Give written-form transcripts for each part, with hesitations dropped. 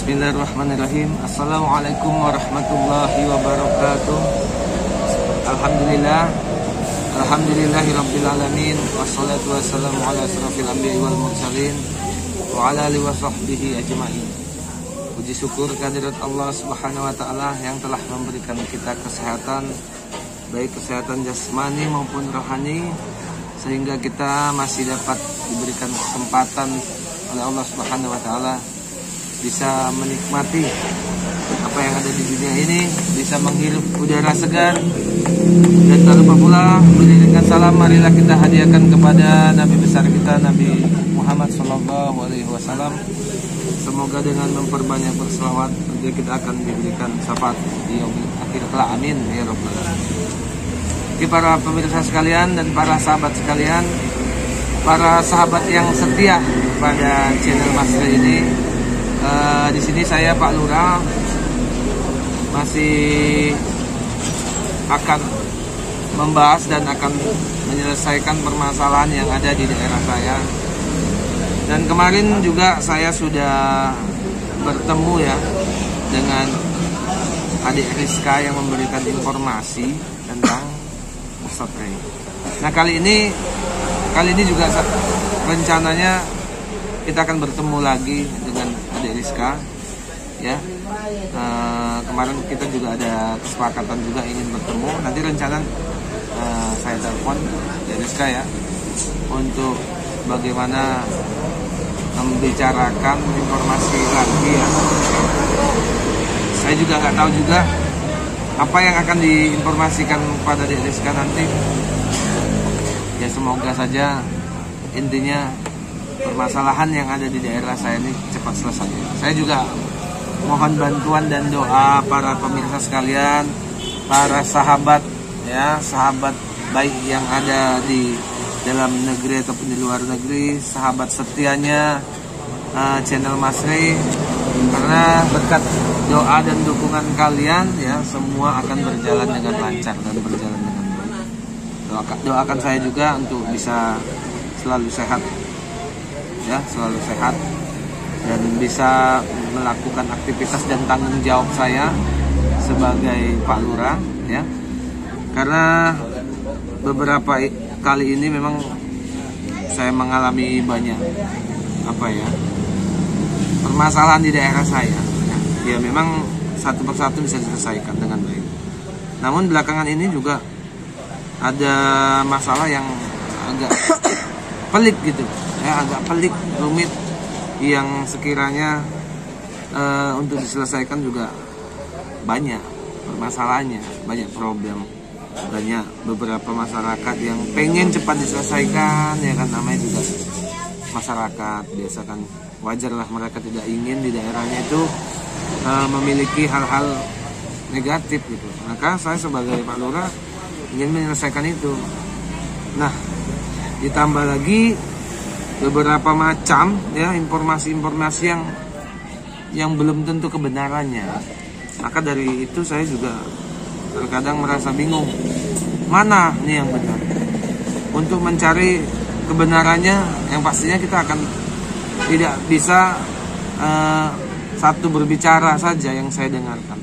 Bismillahirrahmanirrahim. Assalamualaikum warahmatullahi wabarakatuh. Alhamdulillahirabbil alamin. Wassalatu wassalamu ala asrofil anbiya'i wal mursalin wa ala alihi wa sahbihi ajma'in. Puji syukur kehadirat Allah Subhanahu wa taala yang telah memberikan kita kesehatan, baik kesehatan jasmani maupun rohani, sehingga kita masih dapat diberikan kesempatan oleh Allah Subhanahu wa taala bisa menikmati apa yang ada di dunia ini, bisa menghirup udara segar. Dan tak lupa pula berikan salam marilah kita hadiahkan kepada Nabi besar kita, Nabi Muhammad SAW. Semoga dengan memperbanyak berselawat nanti kita akan diberikan syafaat di akhir kelak, amin ya rabbal alamin. Jadi para pemirsa sekalian dan para sahabat sekalian, para sahabat yang setia pada channel Mas Re ini, di sini saya Pak Lurah masih akan membahas dan akan menyelesaikan permasalahan yang ada di daerah saya. Dan kemarin juga saya sudah bertemu ya dengan adik Rizka yang memberikan informasi tentang Ustadz Rey. Nah kali ini juga rencananya kita akan bertemu lagi dengan adik Rizka ya. Kemarin kita juga ada kesepakatan juga ingin bertemu. Nanti rencana saya telepon adik Rizka ya untuk bagaimana membicarakan informasi lagi ya. Saya juga nggak tahu juga apa yang akan diinformasikan kepada adik Rizka nanti. Ya semoga saja intinya permasalahan yang ada di daerah saya ini cepat selesai. Saya juga mohon bantuan dan doa para pemirsa sekalian, para sahabat ya, sahabat baik yang ada di dalam negeri ataupun di luar negeri, sahabat setianya channel Mas Re, karena berkat doa dan dukungan kalian ya semua akan berjalan dengan lancar dan berjalan dengan baik. Doakan saya juga untuk bisa selalu sehat ya, selalu sehat dan bisa melakukan aktivitas dan tanggung jawab saya sebagai Pak Lurah ya. Karena beberapa kali ini memang saya mengalami banyak permasalahan di daerah saya ya, memang satu persatu bisa diselesaikan dengan baik. Namun belakangan ini juga ada masalah yang agak pelik gitu ya, agak pelik, rumit, yang sekiranya untuk diselesaikan juga banyak permasalahannya, banyak problem, banyak beberapa masyarakat yang pengen cepat diselesaikan ya kan, namanya juga masyarakat biasa kan, wajarlah mereka tidak ingin di daerahnya itu memiliki hal-hal negatif gitu. Maka saya sebagai Pak Lurah ingin menyelesaikan itu. Nah ditambah lagi beberapa macam ya informasi-informasi yang belum tentu kebenarannya. Maka dari itu saya juga terkadang merasa bingung mana nih yang benar. Untuk mencari kebenarannya yang pastinya kita akan tidak bisa satu berbicara saja yang saya dengarkan.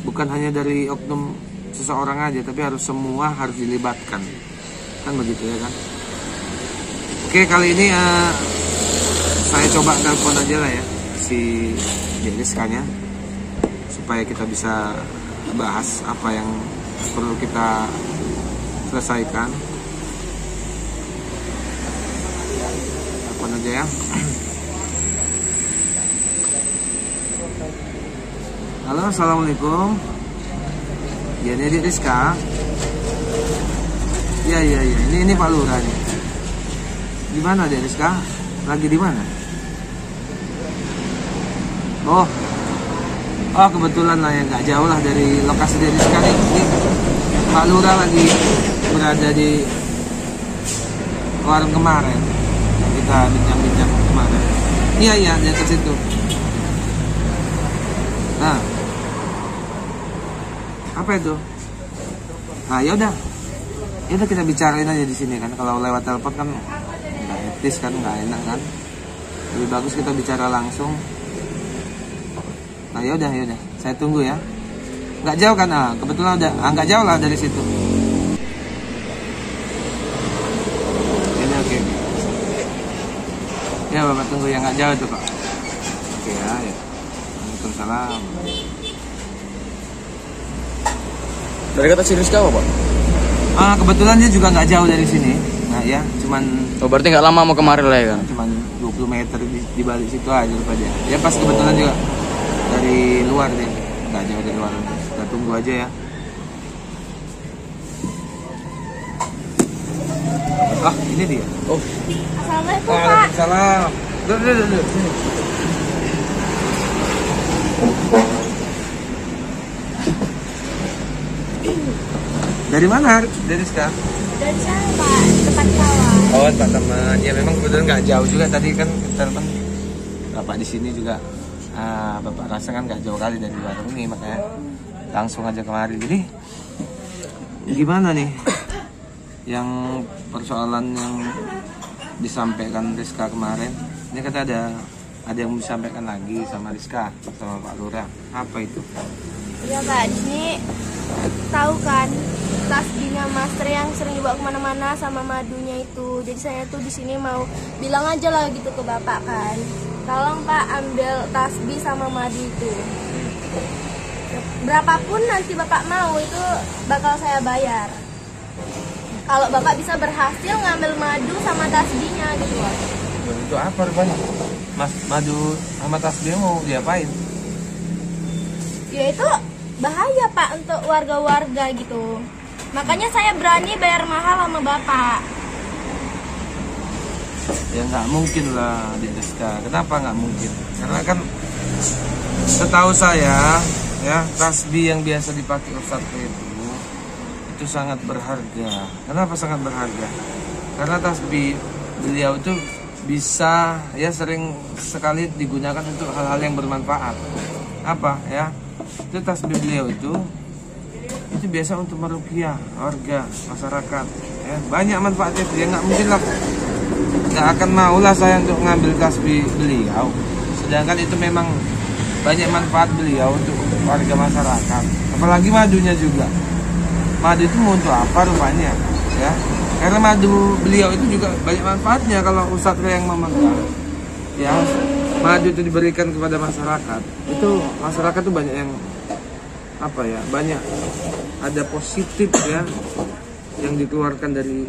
Bukan hanya dari oknum seseorang aja, tapi harus semua harus dilibatkan. Kan begitu ya kan. Oke, kali ini saya coba telepon aja lah ya si Rizkanya supaya kita bisa bahas apa yang perlu kita selesaikan. Telepon aja ya. Halo, assalamualaikum. Ya, ini Rizka. Iya. Ini Pak Lurah nih. Di mana dia Rizka? Lagi di mana? Oh kebetulan lah ya, nggak jauh lah dari lokasi dia Rizka nih. Ini Pak Lurah lagi berada di warung kemarin. Kita bincang-bincang kemarin. Iya dia ke situ. Nah, apa itu? Nah yaudah kita bicarain aja di sini kan. Kalau lewat telepon kan nggak etis kan, nggak enak kan. Lebih bagus kita bicara langsung. Nah yaudah, saya tunggu ya. Nggak jauh kan? Kebetulan ada, nggak jauh lah dari situ. Ini oke. Ya Bapak tunggu ya, nggak jauh tuh Pak. Oke ya. Waalaikumsalam. Dari kata si Rizka apa Pak? Kebetulan dia juga nggak jauh dari sini. Nah ya, cuman. Oh berarti nggak lama mau kemarin lah ya kan? Cuman 20 meter di balik situ aja lupa dia. Ya pas kebetulan juga dari luar deh, nggak jauh dari luar. Kita tunggu aja ya. Ini dia. Assalamualaikum Pak. Waalaikumsalam. Duduk. Dari mana? Dari Rizka? Dari sana Pak, tempat kawan. Oh, Pak teman. Ya memang kebetulan nggak jauh juga tadi kan telepon Bapak di sini juga. Bapak rasa kan nggak jauh kali dari warung ini, makanya langsung aja kemari. Jadi gimana nih yang persoalan yang disampaikan Rizka kemarin? Ini kata ada yang mau disampaikan lagi sama Rizka sama Pak Lurah. Apa itu? Iya Pak, di sini tahu kan tasbihnya Master yang sering dibawa kemana-mana sama madunya itu. Jadi saya tuh di sini mau bilang aja lah gitu ke Bapak kan. Tolong Pak ambil tasbih sama madu itu. Berapapun nanti Bapak mau itu bakal saya bayar. Kalau Bapak bisa berhasil ngambil madu sama tasbihnya gitu loh. Itu apa rupanya? Mas, madu sama tasbih mau diapain? Ya itu bahaya Pak untuk warga-warga gitu. Makanya saya berani bayar mahal sama Bapak. Ya nggak mungkin lah di Rizka. Kenapa nggak mungkin? Karena kan setahu saya ya tasbih yang biasa dipakai Ustadz itu sangat berharga. Kenapa sangat berharga? Karena tasbih beliau itu bisa ya sering sekali digunakan untuk hal-hal yang bermanfaat. Apa ya? Itu tasbih beliau itu biasa untuk meruqyah warga masyarakat. Ya, banyak manfaatnya. Ya nggak mungkin lah. Nggak akan maulah saya untuk ngambil tasbih beliau. Sedangkan itu memang banyak manfaat beliau untuk warga masyarakat. Apalagi madunya juga. Madu itu mau untuk apa rupanya? Ya, karena madu beliau itu juga banyak manfaatnya kalau Ustadz yang memegang. Ya, madu itu diberikan kepada masyarakat. Itu masyarakat tuh banyak yang apa ya? Banyak ada positif ya yang dikeluarkan dari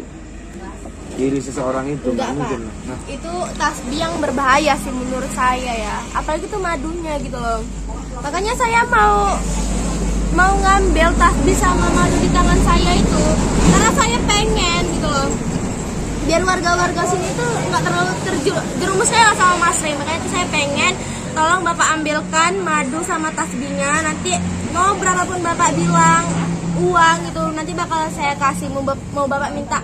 diri seseorang itu. Enggak, mungkin. Nah, itu tasbih yang berbahaya sih menurut saya ya. Apalagi itu madunya gitu loh. Makanya saya mau ngambil tasbih sama madu di tangan saya itu karena saya pengen gitu loh. Biar warga-warga sini tuh nggak terlalu terjerumus kayak sama Mas Rey. Makanya itu saya pengen tolong Bapak ambilkan madu sama tasbihnya. Nanti mau berapapun Bapak bilang uang gitu nanti bakal saya kasih. Mau Bapak minta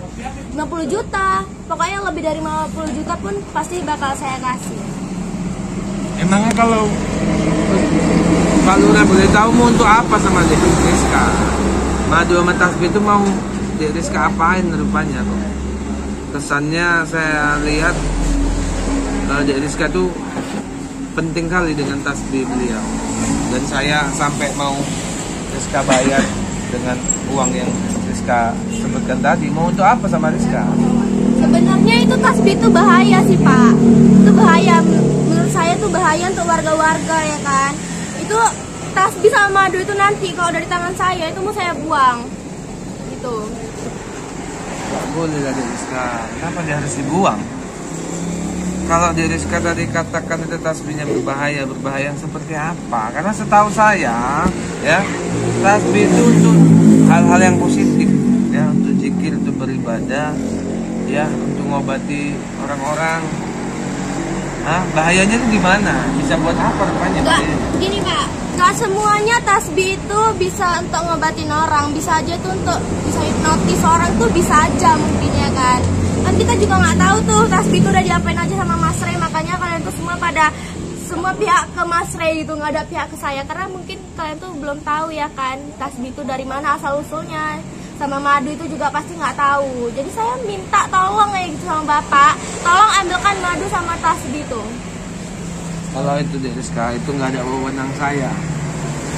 50 juta pokoknya lebih dari 50 juta pun pasti bakal saya kasih. Emangnya kalau Pak Lurah boleh tahu mau untuk apa sama Dek Rizka? Madu sama tasbih itu mau Dek Rizka apain rupanya kok? Kesannya saya lihat Dek Rizka tuh penting kali dengan tasbih beliau. Dan saya sampai mau Rizka bayar dengan uang yang Rizka sebutkan tadi. Mau untuk apa sama Rizka? Sebenarnya itu tasbih itu bahaya sih Pak. Itu bahaya, menurut saya itu bahaya untuk warga-warga ya kan. Itu tasbih sama madu itu nanti kalau dari tangan saya itu mau saya buang gitu. Gak boleh lah Dek Rizka. Kenapa dia harus dibuang? Kalau Dek Rizka tadi katakan itu tasbihnya berbahaya seperti apa? Karena setahu saya ya tasbih itu untuk hal-hal yang positif ya, untuk zikir, untuk beribadah ya, untuk ngobati orang-orang. Bahayanya itu di mana? Bisa buat apa rupanya? Enggak, gini Pak, nggak semuanya tasbih itu bisa untuk ngobatin orang. Bisa aja tuh untuk bisa hipnotis orang tuh bisa aja mungkin ya kan. Kan kita juga nggak tahu tuh tasbih itu udah diapain aja sama Mas Rey. Makanya kalian tuh semua pihak ke Mas Rey gitu, nggak ada pihak ke saya. Karena mungkin kalian tuh belum tahu ya kan tasbih itu dari mana asal usulnya. Sama madu itu juga pasti nggak tahu. Jadi saya minta tolong ya gitu sama Bapak, tolong ambilkan madu sama tasbih itu. Kalau itu di Rizka itu nggak ada wewenang saya.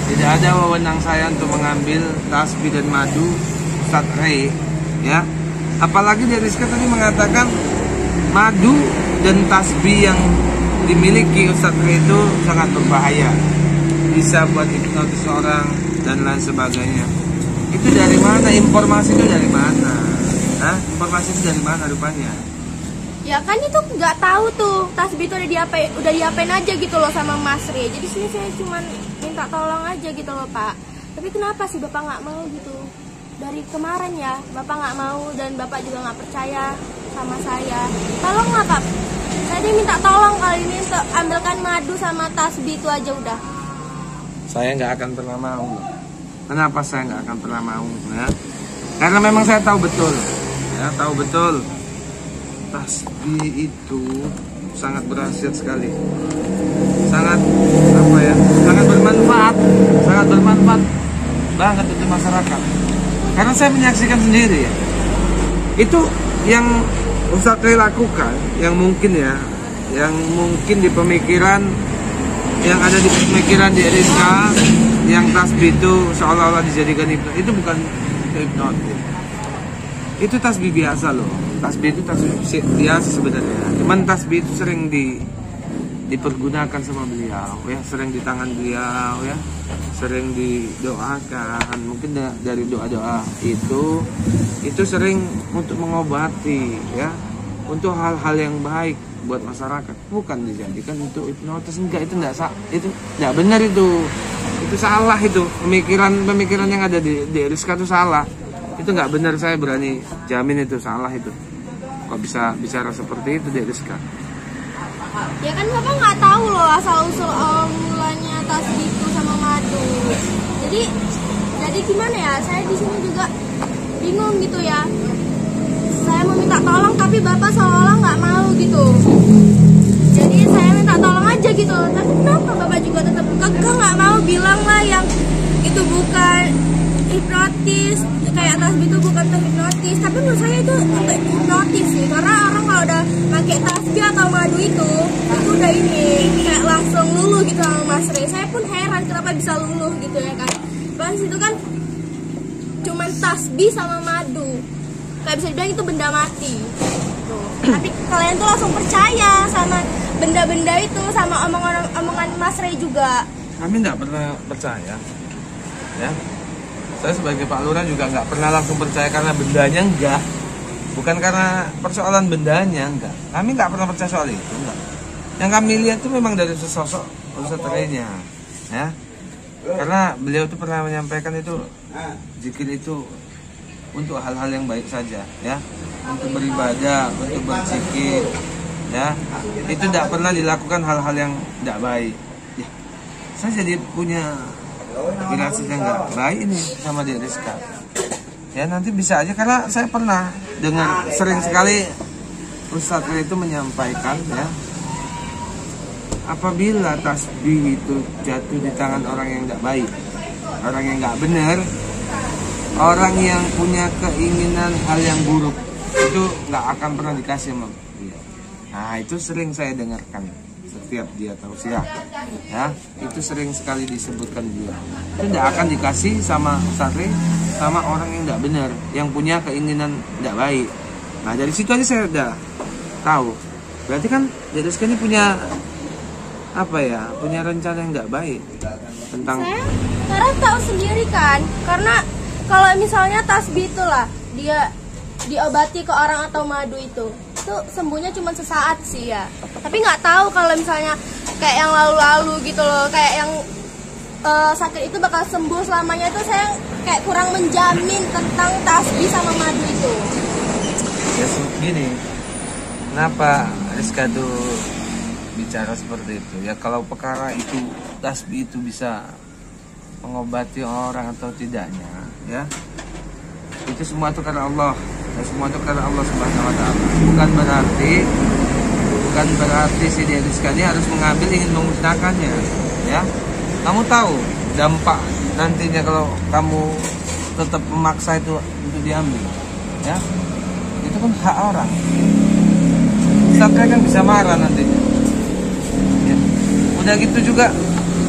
Tidak ada wewenang saya untuk mengambil tasbih dan madu Ustadz Rey, ya. Apalagi di Rizka tadi mengatakan madu dan tasbih yang dimiliki Ustadz Rey itu sangat berbahaya, bisa buat hipnotis orang dan lain sebagainya. Itu dari mana? Informasi itu dari mana? Hah? Informasi itu dari mana rupanya? Ya kan itu nggak tahu tuh tasbih itu udah diapain aja gitu loh sama Mas Rey. Jadi sini saya cuman minta tolong aja gitu loh Pak. Tapi kenapa sih Bapak nggak mau gitu? Dari kemarin ya Bapak nggak mau dan Bapak juga nggak percaya sama saya. Tolong nggak Pak? Saya minta tolong kali ini untuk ambilkan madu sama tasbih itu aja udah. Saya nggak akan pernah mau. Kenapa saya nggak akan pernah mau? Ya? Karena memang saya tahu betul, ya tahu betul. Tasbih itu sangat berhasil sekali, sangat apa ya, sangat bermanfaat banget untuk masyarakat. Karena saya menyaksikan sendiri ya, itu yang Ustadz Rey lakukan, yang mungkin di pemikiran, yang ada di pemikiran di Rizka, yang tasbih itu seolah-olah dijadikan hipnotis, itu bukan hipnotis. Itu tasbih biasa loh. Tasbih itu tasbih biasa sebenarnya. Cuman tasbih itu sering dipergunakan sama beliau, ya, sering di tangan beliau, ya, sering didoakan. Mungkin dari doa-doa itu sering untuk mengobati, ya, untuk hal-hal yang baik buat masyarakat. Bukan dijadikan untuk hipnotis, enggak, itu enggak benar itu salah itu pemikiran yang ada di Rizka itu salah. Itu nggak benar, saya berani jamin itu salah itu. Kok bisa bicara seperti itu di Rizka? Ya kan Bapak nggak tahu loh asal usul mulanya tasbih itu sama madu. Jadi gimana ya? Saya di sini juga bingung gitu ya. Saya mau minta tolong tapi Bapak seolah nggak mau gitu. Jadi saya minta tolong aja gitu. Tapi kenapa Bapak juga tetap kekeh nggak mau bilang lah yang itu bukan hipnotis, kayak tasbih itu bukan untuk hipnotis. Tapi menurut saya itu untuk hipnotis sih, karena orang kalau udah pakai tasbih atau madu itu udah kayak langsung luluh gitu sama Mas Rey. Saya pun heran kenapa bisa luluh gitu ya kan. Bahkan itu kan cuman tasbih sama madu, kayak bisa dibilang itu benda mati gitu. Tapi kalian tuh langsung percaya sama benda-benda itu, sama omongan Mas Rey juga. Kami nggak pernah percaya, ya. Saya sebagai Pak Lurah juga nggak pernah langsung percaya karena bendanya, enggak. Bukan karena persoalan bendanya, enggak. Kami nggak pernah percaya soal itu, enggak. Yang kami lihat itu memang dari sesosok Ustadz Rey-nya, ya. Karena beliau itu pernah menyampaikan itu zikir itu untuk hal-hal yang baik saja, ya. Untuk beribadah, untuk berzikir, ya. Itu tidak pernah dilakukan hal-hal yang tidak baik. Ya. Saya jadi punya pikiran yang nggak baik ini sama dia Rizka, ya. Nanti bisa aja, karena saya pernah dengar sering sekali Ustadz Rey itu menyampaikan, ya, apabila tasbih itu jatuh di tangan orang yang nggak baik, orang yang nggak benar, orang yang punya keinginan hal yang buruk, itu nggak akan pernah dikasih sama dia. Nah, itu sering saya dengarkan setiap dia tausiah, ya, itu sering sekali disebutkan dia. Itu tidak akan dikasih sama Ustadz Rey, sama orang yang tidak benar, yang punya keinginan tidak baik. Nah, dari situ aja saya udah tahu. Berarti kan Dede Rizka ini punya apa ya? Punya rencana yang tidak baik tentang. Saya karena tahu sendiri kan, karena kalau misalnya tasbih itulah dia diobati ke orang atau madu itu sembuhnya cuma sesaat sih ya. Tapi nggak tahu kalau misalnya kayak yang lalu-lalu gitu loh, kayak yang sakit itu bakal sembuh selamanya, itu saya kayak kurang menjamin tentang tasbih sama madu itu. Ya gini, kenapa Rizka tuh bicara seperti itu? Ya kalau perkara itu tasbih itu bisa mengobati orang atau tidaknya, ya, itu semua itu karena Allah. Dan semua itu karena Allah Subhanahu wa Ta'ala. Bukan berarti si Rizka ini harus mengambil, ingin memusnahkannya, ya. Kamu tahu dampak nantinya kalau kamu tetap memaksa itu untuk diambil, ya. Itu kan hak orang. Ustadz kan bisa marah nantinya, ya. Udah gitu juga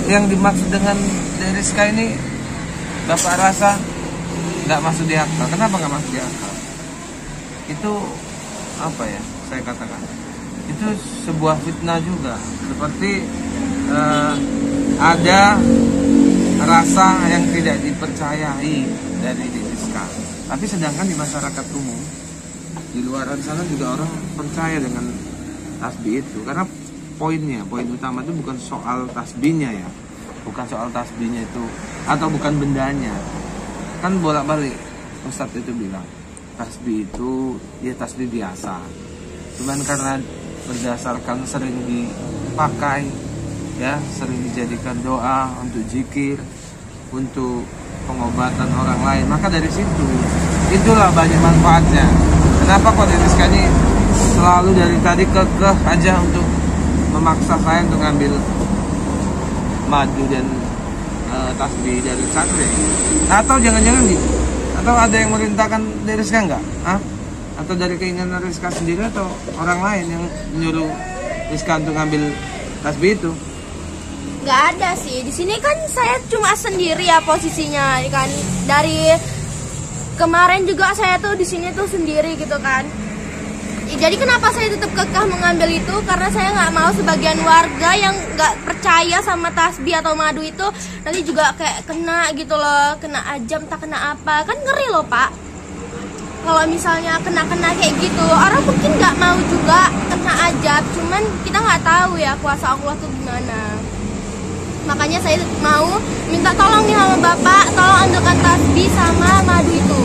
yang dimaksud dengan Rizka ini, Bapak rasa nggak masuk di akal. Kenapa nggak masuk di akal? Itu apa ya saya katakan? Itu sebuah fitnah juga. Seperti ada rasa yang tidak dipercayai dari Rizka. Tapi sedangkan di masyarakat umum, di luar sana juga orang percaya dengan tasbih itu. Karena poin utama itu bukan soal tasbihnya ya, bukan soal tasbihnya itu atau bukan bendanya. Kan bolak-balik Ustadz itu bilang tasbih itu ya tasbih biasa, cuman karena berdasarkan sering dipakai ya, sering dijadikan doa untuk zikir, untuk pengobatan orang lain, maka dari situ itulah banyak manfaatnya. Kenapa kok Rizka ini selalu dari tadi kekeh aja untuk memaksa saya untuk ngambil madu dan tasbih dari santri? Atau jangan-jangan gitu? Atau ada yang merintahkan dari Rizka enggak? Hah? Atau dari keinginan Rizka sendiri atau orang lain yang menyuruh Rizka untuk ngambil tasbih itu? Gak ada sih. Di sini kan saya cuma sendiri ya posisinya kan. Dari kemarin juga saya tuh di sini tuh sendiri gitu kan. Jadi kenapa saya tetap kekeh mengambil itu? Karena saya nggak mau sebagian warga yang nggak percaya sama tasbih atau madu itu nanti juga kayak kena gitu loh, kena ajam tak kena apa, kan ngeri loh Pak. Kalau misalnya kena kayak gitu, orang mungkin nggak mau juga kena ajab, cuman kita nggak tahu ya kuasa Allah tuh gimana. Makanya saya mau minta tolong nih sama Bapak, tolong ambilkan tasbih sama madu itu.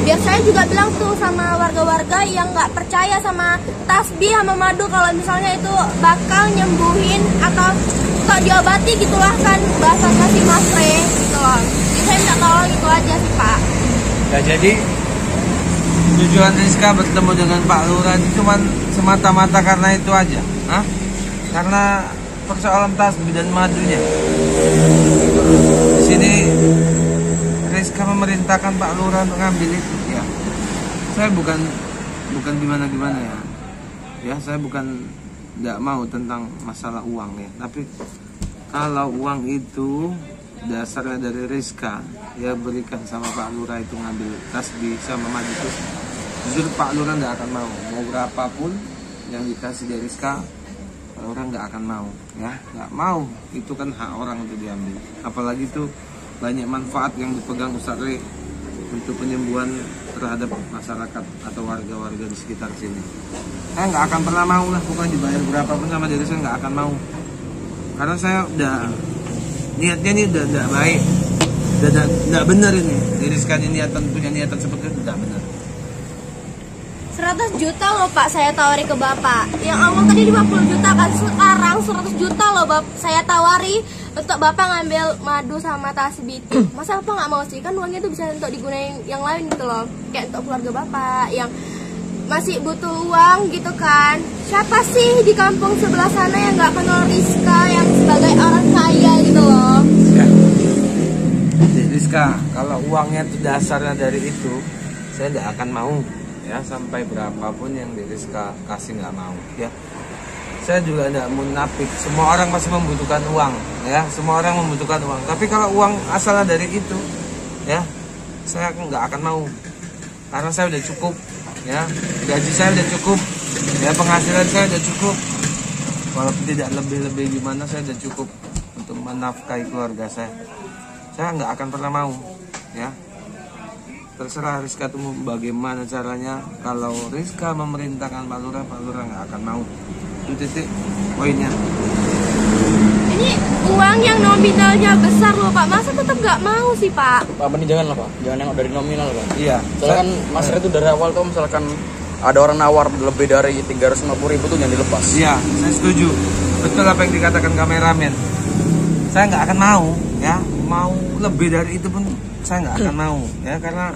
Biar saya juga bilang tuh sama warga-warga yang nggak percaya sama tasbih sama madu kalau misalnya itu bakal nyembuhin atau diobati gitulah kan bahasa kasih masre gitu loh. Jadi saya minta tolong itu aja sih Pak. Ya jadi tujuan Rizka bertemu dengan Pak Lurah itu cuma semata-mata karena itu aja, hah? Karena persoalan tasbih dan madunya. Di sini Rizka memerintahkan Pak Lurah untuk ngambil itu ya. Saya bukan gimana ya. Ya saya bukan nggak mau tentang masalah uang ya. Tapi kalau uang itu dasarnya dari Rizka, ya berikan sama Pak Lurah itu ngambil tasbih sama madu itu. Jujur Pak Lurah nggak akan mau. Mau berapapun yang dikasih dari Rizka, orang nggak akan mau ya, nggak mau. Itu kan hak orang untuk diambil. Apalagi itu banyak manfaat yang dipegang Ustadz Re untuk penyembuhan terhadap masyarakat atau warga-warga di sekitar sini. Saya nggak akan pernah mau lah, pokoknya dibayar berapapun sama diri saya nggak akan mau. Karena saya udah niatnya ini udah nggak baik, udah nggak benar ini. Diri sekali punya niatan seperti itu tidak benar. 100 juta loh Pak saya tawari ke Bapak. Yang awal tadi 50 juta kan, sekarang 100 juta loh saya tawari untuk Bapak ngambil madu sama tasbih itu. Masa Bapak nggak mau sih? Kan uangnya itu bisa untuk digunain yang lain gitu loh. Kayak untuk keluarga Bapak yang masih butuh uang gitu kan. Siapa sih di kampung sebelah sana yang nggak kenal Rizka yang sebagai orang kaya gitu loh. Ya. Jadi Rizka, kalau uangnya itu dasarnya dari itu, saya nggak akan mau ya, sampai berapapun yang Rizka kasih nggak mau ya. Saya juga tidak munafik, semua orang pasti membutuhkan uang ya, semua orang membutuhkan uang. Tapi kalau uang asalnya dari itu ya, saya nggak akan mau, karena saya udah cukup ya, gaji saya udah cukup ya, penghasilan saya udah cukup, walaupun tidak lebih gimana, saya udah cukup untuk menafkahi keluarga saya. Saya nggak akan pernah mau ya. Terserah Rizka tuh bagaimana caranya. Kalau Rizka memerintahkan Pak Lurah nggak akan mau. Itu titik poinnya. Ini uang yang nominalnya besar loh Pak, masa tetap nggak mau sih Pak? Pak, ini jangan lah Pak, jangan nengok dari nominal Pak. Iya. Soalnya kan Mas itu dari awal tuh misalkan ada orang nawar lebih dari 350.000 tuh jangan dilepas. Iya, saya setuju. Betul apa yang dikatakan kameramen. Saya nggak akan mau ya, mau lebih dari itu pun saya nggak akan mau ya, karena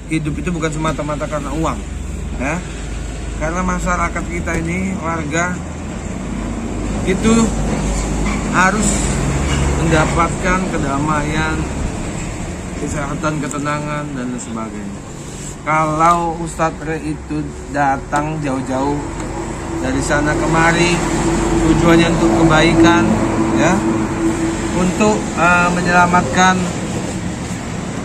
hidup itu bukan semata-mata karena uang ya. Karena masyarakat kita ini, warga itu harus mendapatkan kedamaian, kesehatan, ketenangan dan sebagainya. Kalau Ustadz Re itu datang jauh-jauh dari sana kemari tujuannya untuk kebaikan, ya untuk menyelamatkan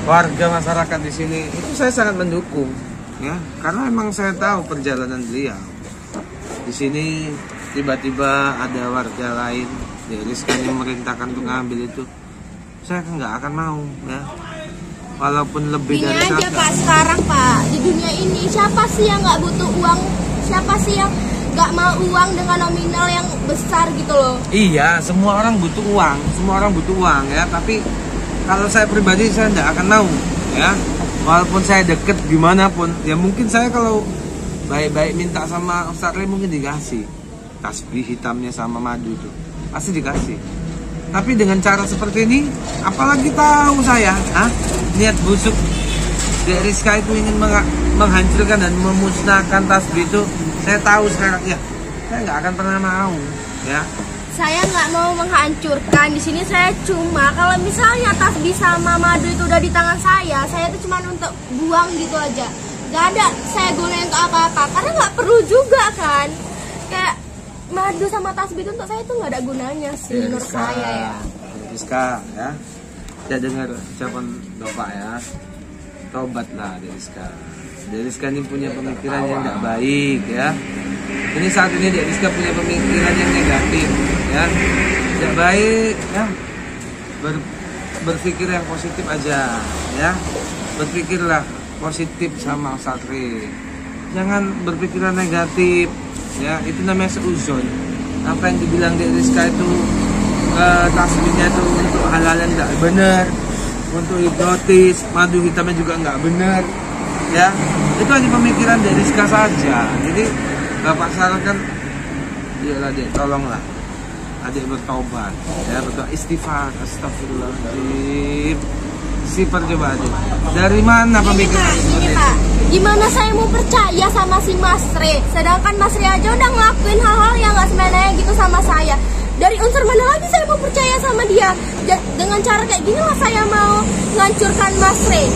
warga masyarakat di sini, itu saya sangat mendukung ya, karena memang saya tahu perjalanan beliau di sini. Tiba-tiba ada warga lain Rizka yang merintahkan untuk ngambil itu, saya nggak akan mau ya, walaupun lebih Gini dari aja Pak, sekarang Pak, di dunia ini siapa sih yang nggak butuh uang, siapa sih yang nggak mau uang dengan nominal yang besar gitu loh. Iya, semua orang butuh uang ya, tapi kalau saya pribadi saya nggak akan mau ya, walaupun saya deket gimana pun ya. Mungkin saya kalau baik-baik minta sama Ustadz Ray mungkin dikasih tasbih hitamnya sama madu itu, pasti dikasih. Tapi dengan cara seperti ini, apalagi tahu saya niat busuk Dek Rizka itu ingin menghancurkan dan memusnahkan tasbih itu, saya tahu sekarang ya, saya nggak akan pernah mau ya. Saya nggak mau menghancurkan. Di sini saya cuma kalau misalnya tasbih sama madu itu udah di tangan saya itu cuma untuk buang gitu aja. Nggak ada saya gunain untuk apa-apa, karena nggak perlu juga kan. Kayak madu sama tasbih itu untuk saya itu nggak ada gunanya sih menurut saya ya. Rizka ya, saya dengar ucapan Bapak ya, tobatlah Dek Rizka. Dek Rizka ini punya pemikiran yang nggak baik ya. Ini saat ini Dek Rizka punya pemikiran yang negatif ya, tidak baik ya. Berpikir yang positif aja ya, berpikirlah positif sama Ustadz Ray, jangan berpikiran negatif ya. Itu namanya seuzon. Apa yang dibilang Dek Rizka itu tasbihnya itu untuk hal-hal yang tidak benar, untuk hipnotis, madu hitamnya juga nggak benar ya. Itu hanya pemikiran Dek Rizka saja. Jadi Bapak sarankan, iyalah Dek, tolonglah adik bertobat ya, berdoa istighfar, astagfirullahaladzim, istighfar coba adik. Dari mana pemikiran Ini Pak, gimana saya mau percaya sama si Mas Ray, sedangkan Mas Ray aja udah ngelakuin hal-hal yang nggak semena gitu sama saya. Dari unsur mana lagi saya mau percaya sama dia? Dengan cara kayak gini lah saya mau menghancurkan Mas Ray,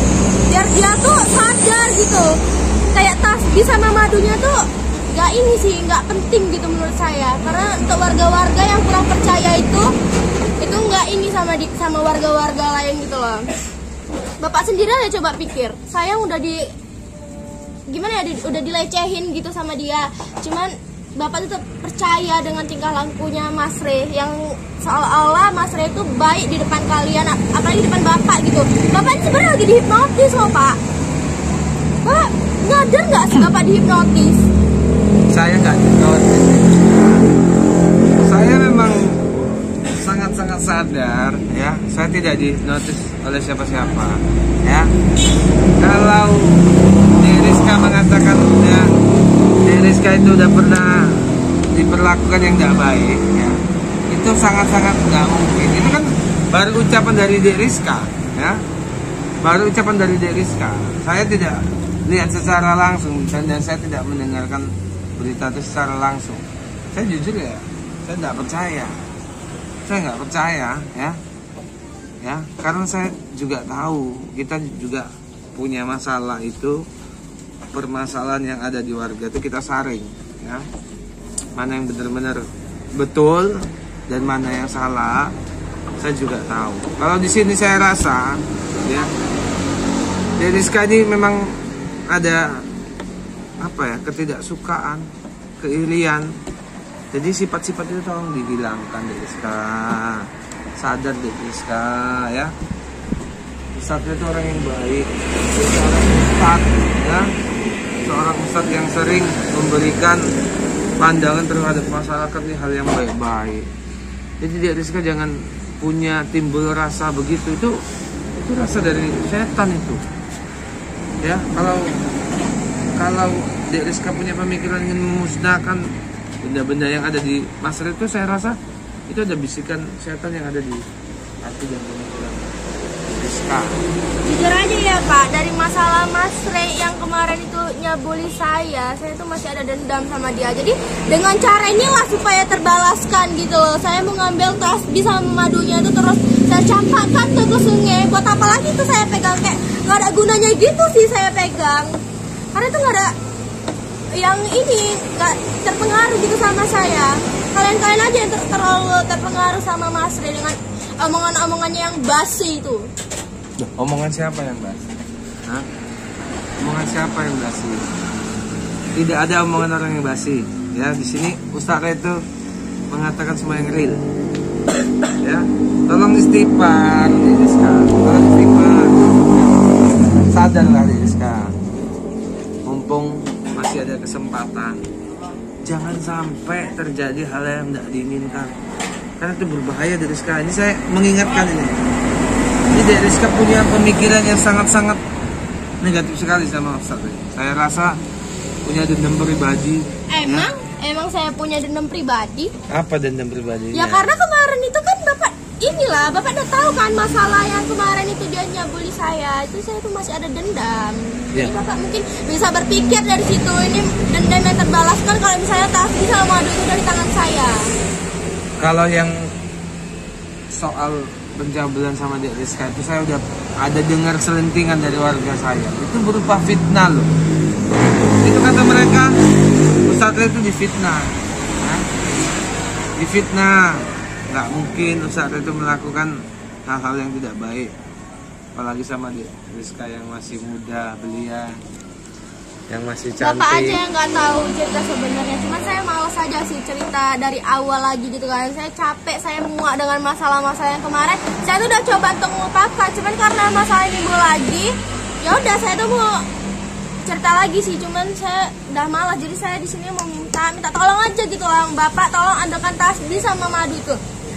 biar dia tuh sadar gitu. Kayak tasbih sama madunya tuh nggak ini sih, nggak penting gitu menurut saya. Karena untuk warga-warga yang kurang percaya itu nggak ini sama warga-warga lain gitu loh. Bapak sendiri aja coba pikir, saya udah udah dilecehin gitu sama dia, cuman Bapak tetap percaya dengan tingkah lakunya Mas Ray yang seolah-olah Mas Ray itu baik di depan kalian, apalagi di depan Bapak gitu. Bapak ini sebenarnya lagi dihipnotis loh Pak. Bapak nyadar nggak sih Bapak dihipnotis? Saya nggak hipnotis. Saya memang sangat-sangat sadar ya, saya tidak dihipnotis oleh siapa-siapa ya. Kalau Dek Rizka mengatakan ya, Dek Rizka itu udah pernah diperlakukan yang tidak baik ya, itu sangat-sangat nggak mungkin. Itu kan baru ucapan dari Dek Rizka ya, baru ucapan dari Dek Rizka. Saya tidak lihat secara langsung dan saya tidak mendengarkan berita itu secara langsung. Saya jujur ya, saya tidak percaya. Saya nggak percaya ya, karena saya juga tahu kita juga punya masalah itu, permasalahan yang ada di warga itu kita saring ya, mana yang benar-benar betul dan mana yang salah saya juga tahu. Kalau di sini saya rasa ya, Dek Rizka ini memang ada apa ya, ketidaksukaan, keirian. Jadi sifat-sifat itu tolong dihilangkan Dek Rizka. Sadar Dek Rizka ya. Ustadz itu orang yang baik, seorang ustadz ya, seorang ustadz yang sering memberikan pandangan terhadap masyarakat ini hal yang baik-baik. Jadi Dek Rizka jangan punya timbul rasa begitu, itu rasa dari setan itu. Ya, kalau Dek Rizka punya pemikiran ingin memusnahkan benda-benda yang ada di Mas Ray itu, saya rasa itu ada bisikan setan yang ada di hati dan pemikiran Rizka. Jujur aja ya Pak, dari masalah Mas Ray yang kemarin itu nyabuli saya itu masih ada dendam sama dia. Jadi dengan cara inilah supaya terbalaskan gitu loh. Saya mau ngambil tasbih sama madunya itu terus saya campakkan ke sungai. Buat apa lagi itu saya pegang, kayak nggak ada gunanya gitu sih saya pegang. Karena itu nggak ada yang ini, nggak terpengaruh gitu sama saya. kalian aja yang terlalu terpengaruh sama Mas Rey dengan omongan-omongannya yang basi itu. Omongan siapa yang basi? Hah? Omongan siapa yang basi? Tidak ada omongan orang yang basi. Ya, di sini Ustaz itu mengatakan semua yang real. Ya, tolong istighfar, Rizka. Tolong istighfar. Sadarlah, Rizka. Mumpung masih ada kesempatan, jangan sampai terjadi hal yang tidak diinginkan. Karena itu berbahaya, Rizka. Ini saya mengingatkan ini. Ini Rizka punya pemikiran yang sangat-sangat negatif sekali sama Ustaz. Saya rasa punya dendam pribadi. Emang saya punya dendam pribadi? Apa dendam pribadi? Ya karena kemarin itu kan Bapak udah tahu kan masalah yang kemarin itu dia nyabuli saya. Itu saya tuh masih ada dendam. Ya. Jadi Bapak mungkin bisa berpikir dari situ, ini dendam yang terbalaskan kalau misalnya tasbih sama madu itu dari tangan saya. Kalau yang soal pencabulan sama Dek Rizka itu saya udah ada dengar selentingan dari warga saya. Itu berupa fitnah loh. Itu kata mereka, Ustadz itu difitnah. Difitnah. Nggak mungkin Ustadz itu melakukan hal-hal yang tidak baik. Apalagi sama Dek Rizka yang masih muda, belia, yang masih cantik. Bapak aja yang nggak tahu cerita sebenarnya. Cuman saya malas aja sih cerita dari awal lagi gitu kan. Saya capek, saya muak dengan masalah-masalah yang kemarin. Saya tuh udah coba untuk melupakan. Cuman karena masalah ini timbul lagi, ya udah saya tuh mau cerita lagi sih. Cuman saya udah malas. Jadi saya di sini mau minta tolong aja gitu lah, Bapak. Tolong adakan tasbih sama madu itu.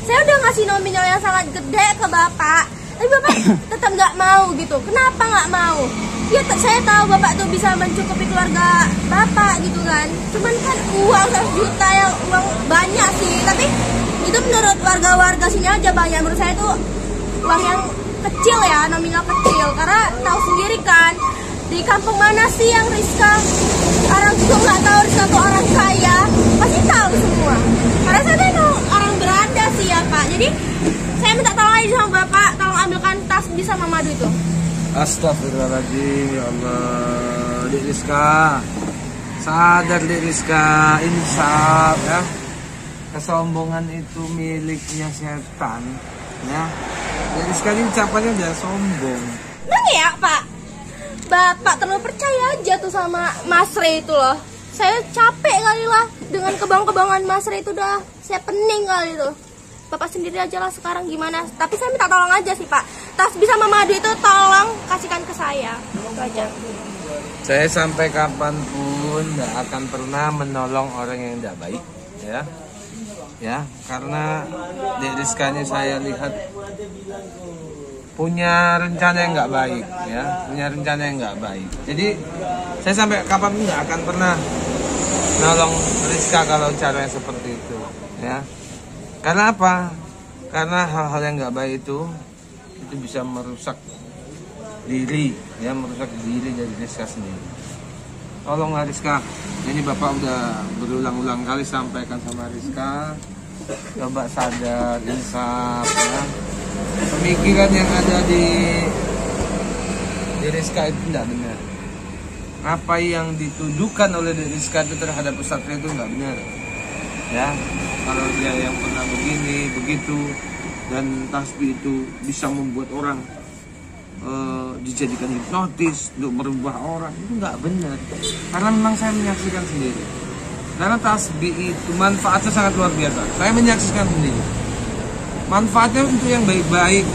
Saya udah ngasih nominal yang sangat gede ke Bapak, tapi Bapak tetap nggak mau gitu. Kenapa nggak mau? Ya saya tahu Bapak tuh bisa mencukupi keluarga Bapak gitu kan. Cuman kan uang 100 juta yang uang banyak sih. Tapi itu menurut warga-warga sini aja banyak. Menurut saya itu uang yang kecil ya, nominal kecil. Karena tahu sendiri kan, di kampung mana sih yang Rizka orang itu nggak tahu Rizka tuh orang kaya, pasti tahu semua. Karena saya tuh orang berada sih ya Pak. Jadi saya minta tolong aja sama Bapak, tolong ambilkan tasbih sama madu itu. Astagfirullahaladzim, ya Allah. Dek Rizka, sadar Dek Rizka, insaf ya. Kesombongan itu miliknya setan ya. Dek Rizka ini ucapannya udah sombong. Nah ya Pak, Bapak terlalu percaya aja tuh sama Mas Rey itu loh. Saya capek kali lah dengan kebang-kebangan Mas Rey itu, udah saya pening kali itu. Bapak sendiri aja lah sekarang gimana. Tapi saya minta tolong aja sih Pak, tasbih sama madu itu tolong kasihkan ke saya. Itu aja. Saya sampai kapanpun gak akan pernah menolong orang yang tidak baik ya. Ya, karena Dek Rizkanya saya lihat punya rencana yang nggak baik ya, punya rencana yang nggak baik. Jadi saya sampai kapanpun nggak akan pernah nolong Rizka kalau caranya seperti itu ya. Karena apa? Karena hal-hal yang nggak baik itu bisa merusak diri ya, merusak diri dari Rizka sendiri. Tolonglah Rizka, ini Bapak udah berulang-ulang kali sampaikan sama Rizka, coba sadar, insaf ya. Pemikiran yang ada di Rizka itu tidak benar. Apa yang dituduhkan oleh Rizka itu terhadap Ustadz itu nggak benar. Ya, kalau dia yang pernah begini, begitu, dan tasbih itu bisa membuat orang dijadikan hipnotis untuk merubah orang, itu nggak benar. Karena memang saya menyaksikan sendiri. Karena tasbih itu manfaatnya sangat luar biasa. Saya menyaksikan sendiri. Manfaatnya untuk yang baik-baik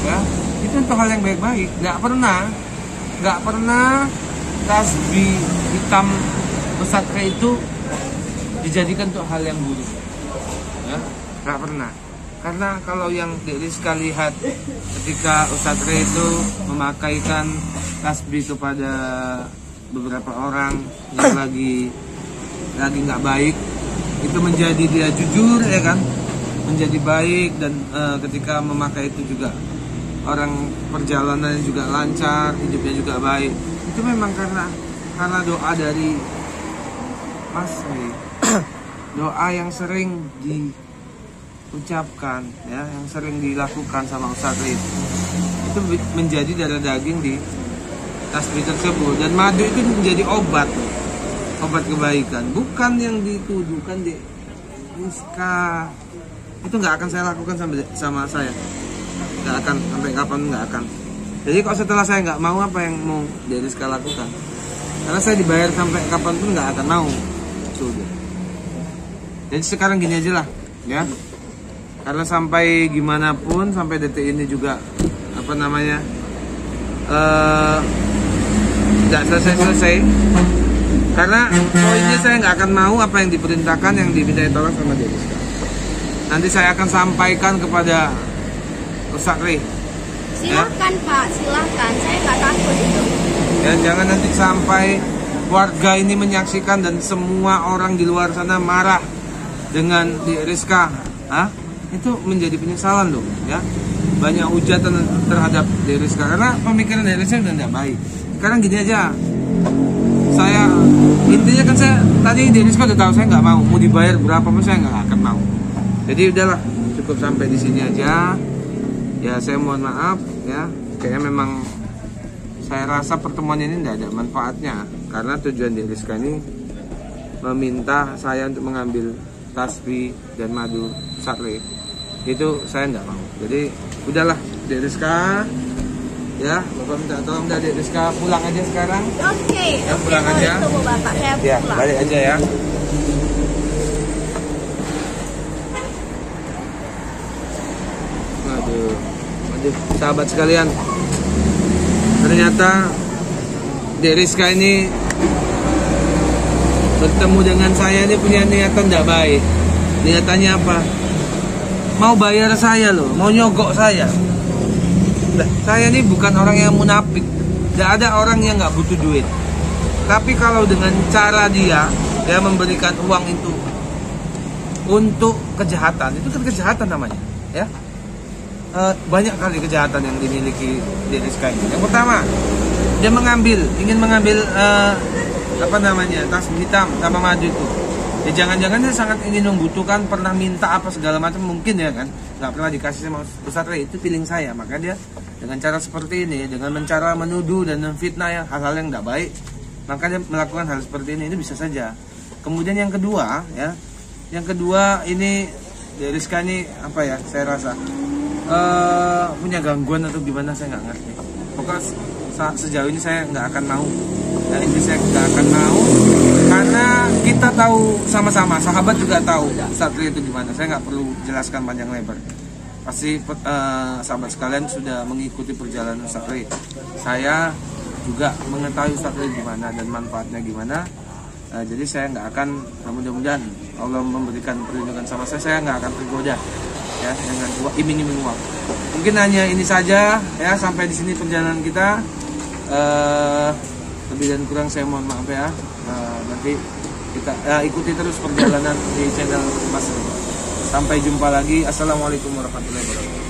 ya, itu untuk hal yang baik-baik. Nggak pernah tasbih hitam Ustadz Rey itu dijadikan untuk hal yang buruk ya, nggak pernah. Karena kalau yang Dek Rizka lihat ketika Ustadz Rey itu memakaikan tasbih kepada beberapa orang yang lagi nggak baik, itu menjadi dia jujur ya kan, menjadi baik, dan ketika memakai itu juga orang perjalanannya juga lancar, hidupnya juga baik. Itu memang karena doa dari Mas Rey. Doa yang sering diucapkan ya, yang sering dilakukan sama Ustadz Rey itu menjadi darah daging di tasbih tersebut. Dan madu itu menjadi obat kebaikan, bukan yang dituduhkan Rizka, itu nggak akan saya lakukan sama saya, nggak akan, sampai kapan nggak akan. Jadi kalau setelah saya nggak mau, apa yang mau Dek Rizka lakukan? Karena saya dibayar sampai kapanpun nggak akan mau. Sudah. Jadi sekarang gini aja lah, ya. Karena sampai gimana pun, sampai detik ini juga apa namanya nggak selesai. Karena poinnya saya nggak akan mau apa yang diperintahkan, yang diminta tolong sama Dek Rizka. Nanti saya akan sampaikan kepada Ustaz Ri. Silahkan ya? Pak, silahkan. Saya nggak takut itu. Ya, jangan nanti sampai warga ini menyaksikan dan semua orang di luar sana marah dengan Dek Rizka. Itu menjadi penyesalan dong, ya. Banyak hujatan terhadap Dek Rizka karena pemikiran Dek Rizka udah tidak baik. Sekarang gini aja, saya intinya kan saya tadi Dek Rizka udah tahu saya nggak mau dibayar berapa pun saya nggak akan mau. Jadi udahlah, cukup sampai di sini aja. Ya saya mohon maaf ya, kayaknya memang saya rasa pertemuan ini tidak ada manfaatnya karena tujuan Dek Rizka ini meminta saya untuk mengambil tasbih dan madu sakri. Itu saya nggak mau. Jadi udahlah Dek Rizka, ya Bapak minta tolong Dek Rizka pulang aja sekarang. Oke, ya, pulang aja. Tunggu Bapak, saya ya, pulang. balik aja ya. Aduh, sahabat sekalian, ternyata Dek Rizka ini bertemu dengan saya ini punya niatan tidak baik. Niatannya apa? Mau bayar saya loh, mau nyogok saya. Nah, saya ini bukan orang yang munafik. Tidak ada orang yang nggak butuh duit. Tapi kalau dengan cara dia memberikan uang itu untuk kejahatan, itu kan kejahatan namanya, ya. Banyak kali kejahatan yang dimiliki Dek Rizka ini. Yang pertama, dia ingin mengambil tasbih hitam sama madu itu. Ya jangan-jangan dia sangat ingin membutuhkan, pernah minta apa segala macam mungkin ya kan, nggak pernah dikasih sama Ustaz Ri, itu feeling saya. Maka dia dengan cara seperti ini, dengan cara menuduh dan memfitnah ya hal-hal yang nggak baik, maka dia melakukan hal seperti ini bisa saja. Kemudian yang kedua ini Dek Rizka ini apa ya, saya rasa punya gangguan atau gimana saya nggak ngerti. Pokoknya sejauh ini saya nggak akan mau. Dan ini saya nggak akan mau karena kita tahu sama-sama, sahabat juga tahu Ustaz Ri itu gimana. Saya nggak perlu jelaskan panjang lebar. Pasti sahabat sekalian sudah mengikuti perjalanan Ustaz Ri. Saya juga mengetahui Ustaz Ri gimana dan manfaatnya gimana. Jadi saya nggak akan, mudah-mudahan Allah memberikan perlindungan sama saya nggak akan tergoda ya dengan iming-iming uang. Mungkin hanya ini saja ya, sampai di sini perjalanan kita. Lebih dan kurang saya mohon maaf ya. Nanti kita ikuti terus perjalanan di channel Mas. Sampai jumpa lagi. Assalamualaikum warahmatullahi wabarakatuh.